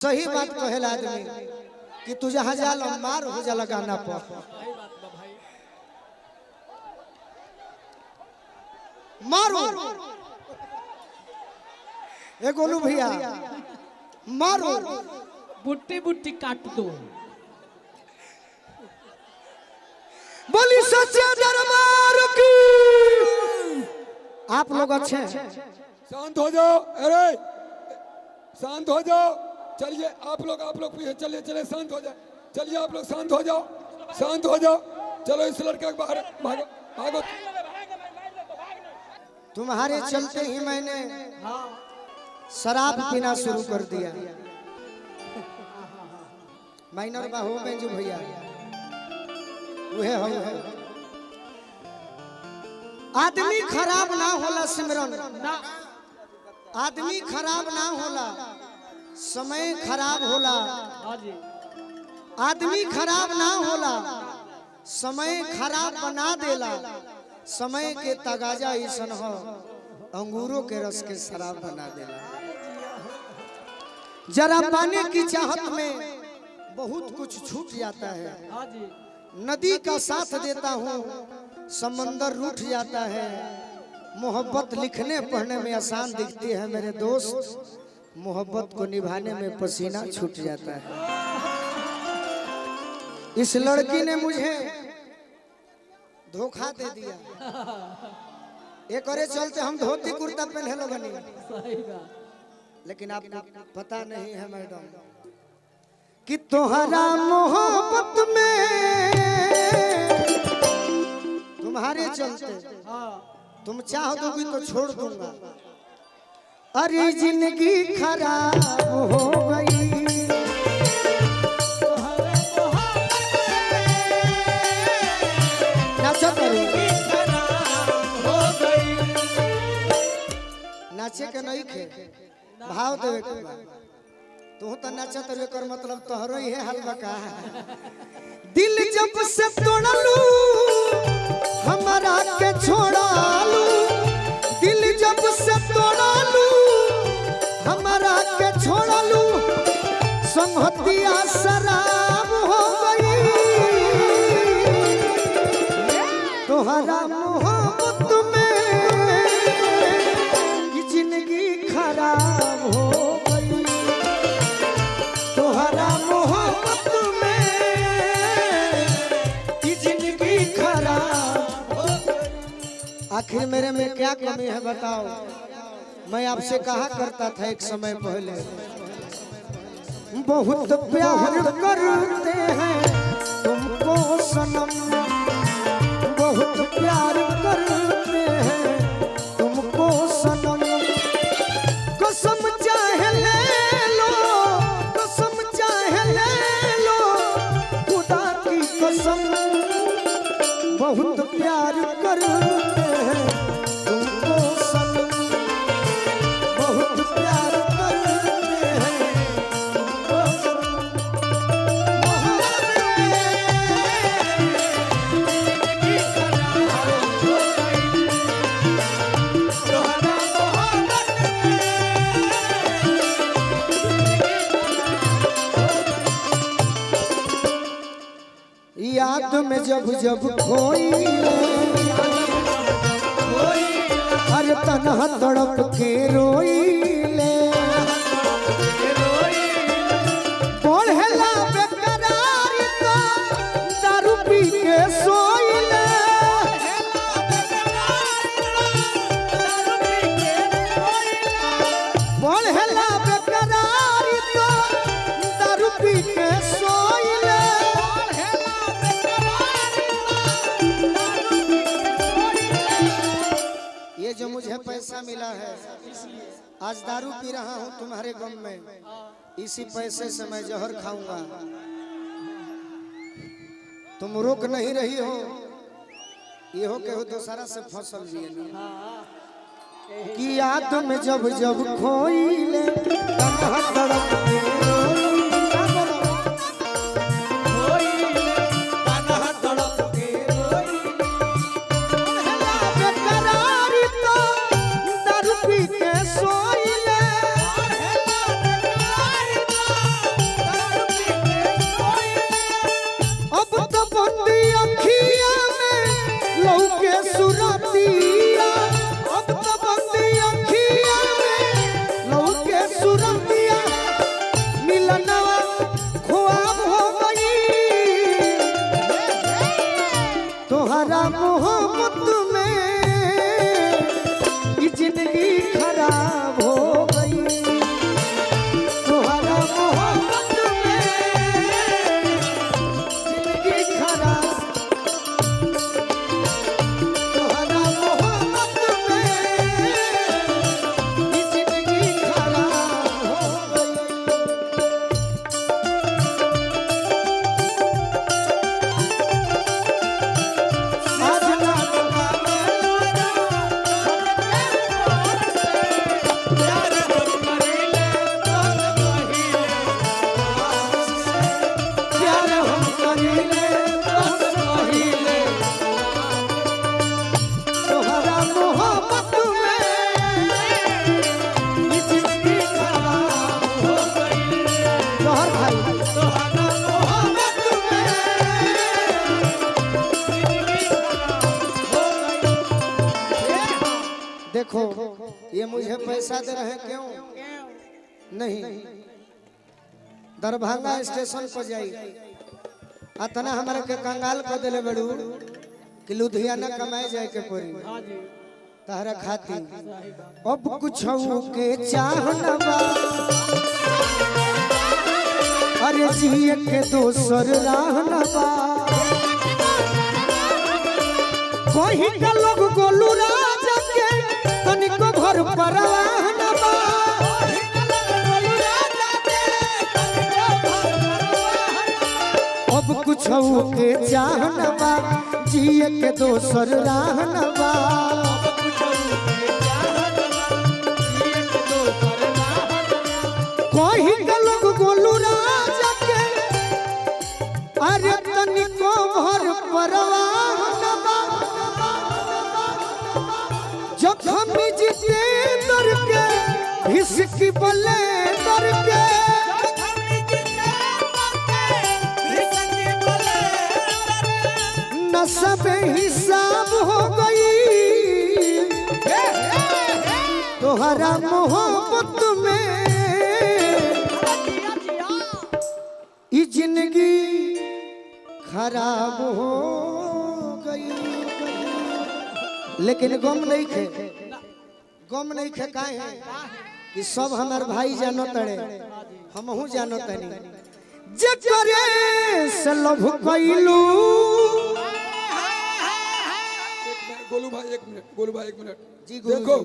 सही बात कहेला आदमी कि तू जहाँ जाला मार हो जाला गाना पर। मारो ए गोलू भैया मारो, बुट्टी बुट्टी काट दो। बोली सच्चे दरबार की। आप लोग अच्छे हैं? शांत हो जाओ, अरे शांत हो जाओ। चलिए आप लोग पीछे चलिए, चलिए शांत हो जाओ। चलिए आप लोग शांत हो जाओ, शांत हो जाओ। चलो इस लड़के को बाहर भागो, भागो। तुम्हारे चलते ही मैंने शराब पीना शुरू कर दिया। माइनर बाहू बेंजू भैया वह है। आदमी खराब ना होला सिमरन, आदमी खराब ना होला, समय खराब होला। आदमी खराब ना होला, समय खराब बना देला। समय के तगाजा ऐसन हो, अंगूरों के रस के शराब बना देला। जरा पाने की चाहत में बहुत कुछ छूट जाता है। नदी का साथ देता हूँ, समंदर रूठ जाता है। मोहब्बत लिखने पढ़ने में आसान दिखती है मेरे दोस्त, मोहब्बत को निभाने में पसीना छूट जाता है। इस लड़की ने मुझे धोखा दे दिया। एक और चलते हम धोती कुर्ता पहने लोग नहीं, लेकिन आपको पता नहीं है मैडम कि तुम्हारा मोहब्बत में तुम्हारे चलते तुम चाहो दोगी तो छोड़ दूंगा। अरे जिंदगी खराब हो गई, नाचे के नहीं खे भाव देवे के बा। तू तो नाचत रे कर मतलब तोहरो ही है हलवा का। दिल जब से तोड़लू हमारा के छोड़ालू, दिल जब से तोड़लू हमारा के छोड़लू। संगतिया शराब हो गई, तोहरा मोहब्बत में जिंदगी खराब हो गई। तोहरा मोहब्बत में जिंदगी खराब हो गई। आखिर मेरे में क्या कमी है बताओ? मैं आपसे कहा करता था एक समय पहले, बहुत प्यार करते हैं तुमको सनम, बहुत प्यार करते हैं तुमको सनम। कसम चाहे ले लो, कसम चाहे ले लो, खुदा की कसम। बहुत प्यार करते हैं तुमको सनम, बहुत प्यार करते हैं तुमको सनम। याद में जब जब खोई हर तन्हा तड़प के रोई ले। बढ़ला बेकरार तो दारू पी के सोई ले। बढ़ला बेकरार तो दारू पी के सोई ले। ये जो मुझे पैसा मिला है, आज दारू पी रहा हूँ तुम्हारे गम में, इसी पैसे से मैं जहर खाऊंगा। तुम रोक नहीं रही हो, ये हो के हो दूसरा से फसल भी कि याद में जब जब खोई ले तन्हा तड़प के रोई। सोई ले करीले तोहसे कहिले तोहरा मोहब्बत में ई जिंदगी खराब हो गई जोहर भाई तोहरा मोहब्बत में जिंदगी खराब हो गई। देखो ये मुझे पैसा दे रहे क्यों नहीं दरभंगा स्टेशन पर जाई अतना हमारे के कंगाल को दिले बड़ू कि लुधियाना कमाए जाए के पड़ी तहरा खाती अब कुछ के चाहना बा अरे जिए के दोसर रहना बा कोई का लोग गोलू राजा के तनिको घर परवाना बा अब कुछ के चाहना बा जिए के दोसर रहना बा कोई का लोग गोलू राजा के अरे तनिको घर परवाना बा जब हम जीते दर के हिसकी बले दर के न सब हिसाब हो गई तोहरा मोहब्बत में ई जिंदगी खराब हो गई। लेकिन गम नहीं खे काहे कि सब हमार भाई जानो तड़े हमहू जानो तनी जे करे से लभ कइलू गोलू भाई एक मिनट जी देखो